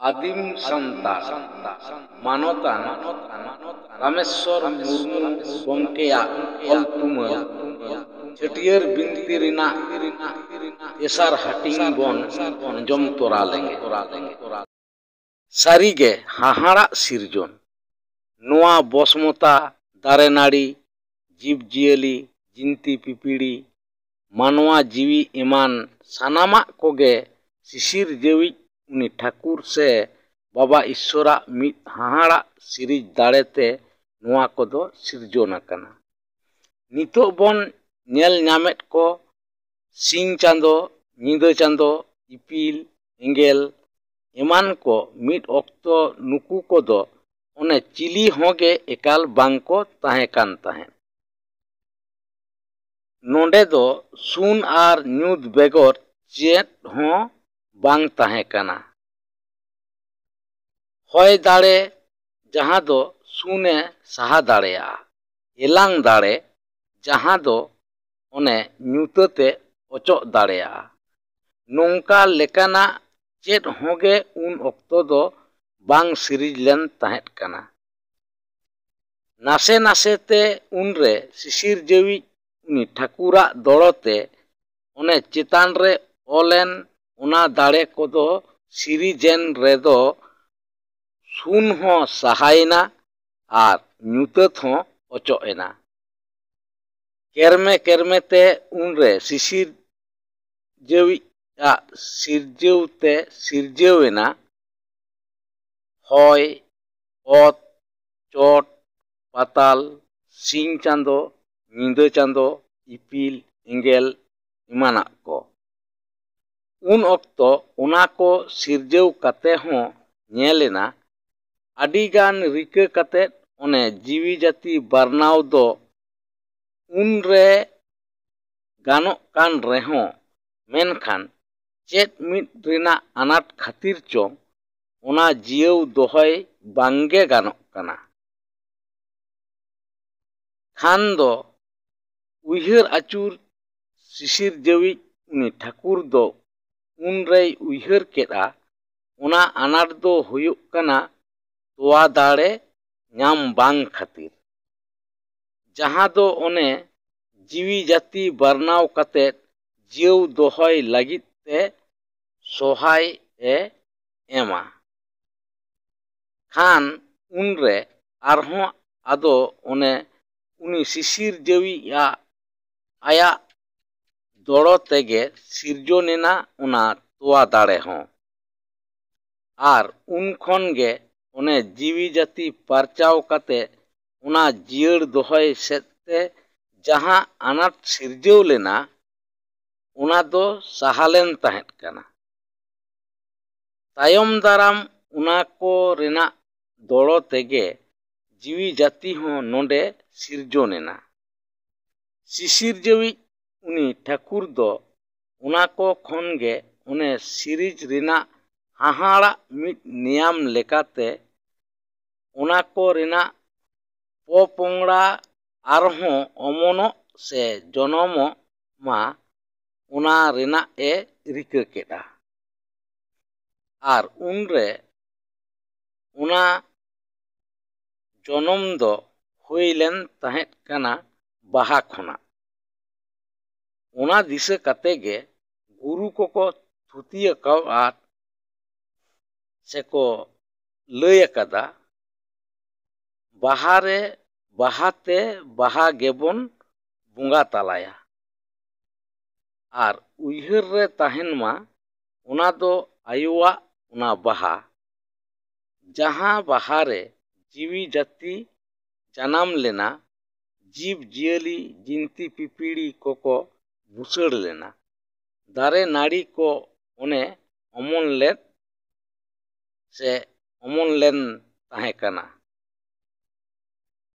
आदिम सान्ताड़ मानतान रामेश्वर मुर्मू गंकेयाग ऑल तुमाल छाटियार बिनती रिना तेसार हाटिंग बन आंजम तोरा लेंगे। सारीगे हाहाड़ा सिरजन नोआ बसमता दारे नाड़ी जीव जियली जिंती पिपिड़ी मानवा जीवी एमान सानामा कोगे शिशिर जेवी उनी ठाकुर से बाबा ईश्वरा मित हाहाड़ा सिरिज दाड़ेते नोआ कोदो सिरजन आकाना। नितो बन नेल ᱧᱟᱢᱮᱫ को सिंह चांदो ᱧᱤᱫᱟᱹ चांदो इपिल एंगेल एमान को मित ऑक्तो नुकु कोदो ओने चिली होगे एकाल बांको ताहें कान ताहें। नोंडे दो सुन आर ᱧᱩᱛ बेगर चेत हों बांग ताहें काना। होय दाड़े जहां दो सुने सहा दाड़ेया एलांग दाड़े जहां दो ओने ᱧᱩᱛते ओचो दाड़ेया नोंका लेकाना चेत होगे उन ऑक्तो दो बांग सिरिज लेन ताहें काना। नासे नासेते उनरे शिशिर जेवी उनी ठाकुरा दड़ोते ओने चेतान रे ओलेन ओना दाड़े कोदो सिरिजेन रेदो सुन हो सहायना आर ᱧᱩᱛᱟᱹᱛ हो ओचो एना। केरमे केरमेते उनरे शिशिर जेवी सिरजेवते सिरजेवेना होय ओत चोट पाताल सिंह चांदो ᱧᱤᱫᱟᱹ चांदो इपिल एंगेल इमाना को उन ऑक्तो ओना को सिरजेव काते हो नेलेना आदिगान रिका काते ओने जीवी जाति बारनाव दो उनरे गानो कान रेहो मेनखान चेत मित रिना अनाट खातिर चो ओना जियव दोहय बांगे गानो काना। खान दो उइहर आचुर शिशिर जेवी उनी ठाकुर दो उनरे उइहर केदा ओना अनाट दो हुयुक काना तोआ दाड़े ᱧᱟᱢ बांग खातिर जहां दो ओने जीवी जाति बारनाव काते जियव दोहय लागित ते सोहाय ए एमा। खान उनरे आरहों आदो ओने उनी शिशिर जेवी आया दड़ो तेगे सिरजोनेना ओना तोआ दाड़े हों आर उन खन गे ओने जीवी जाति पारचाव काते ओना जियड़ दोहय सेते जहां अनाट सिरजेव लेना ओना दो सहालेन ताहें काना। तायम दाराम ओना को रेना दड़ो तेगे जीवी जाति हों नोंडे सिरजोनेना। शिशिर जेवी उनी ठाकुर दो ओना को खनगे ओने सिरिज रिना हाहाड़ा मित नियाम लेकाते ओना को रेना पोपोंगड़ा आरहों ओमोनो से जनमो मा ओना रेना ए रिका केदा आर उनरे ओना जनम दो हुईलेन ताहें काना बाहा खोना। ओना दिशा काते गे गुरु को थुतिया काव आत सेको लय कादा बाहारे बाहाते बाहा गेबन बुंगा तालाया आर उइहर रे ताहेन मा ओना दो आयुवा ओना बाहा जहां बाहारे जीवी जाति जनाम लेना जीव जियली जिंती पिपिड़ी कोको बुसड़ लेना दारे नाड़ी को ओने अमन लेन से अमन लेन ताहें काना।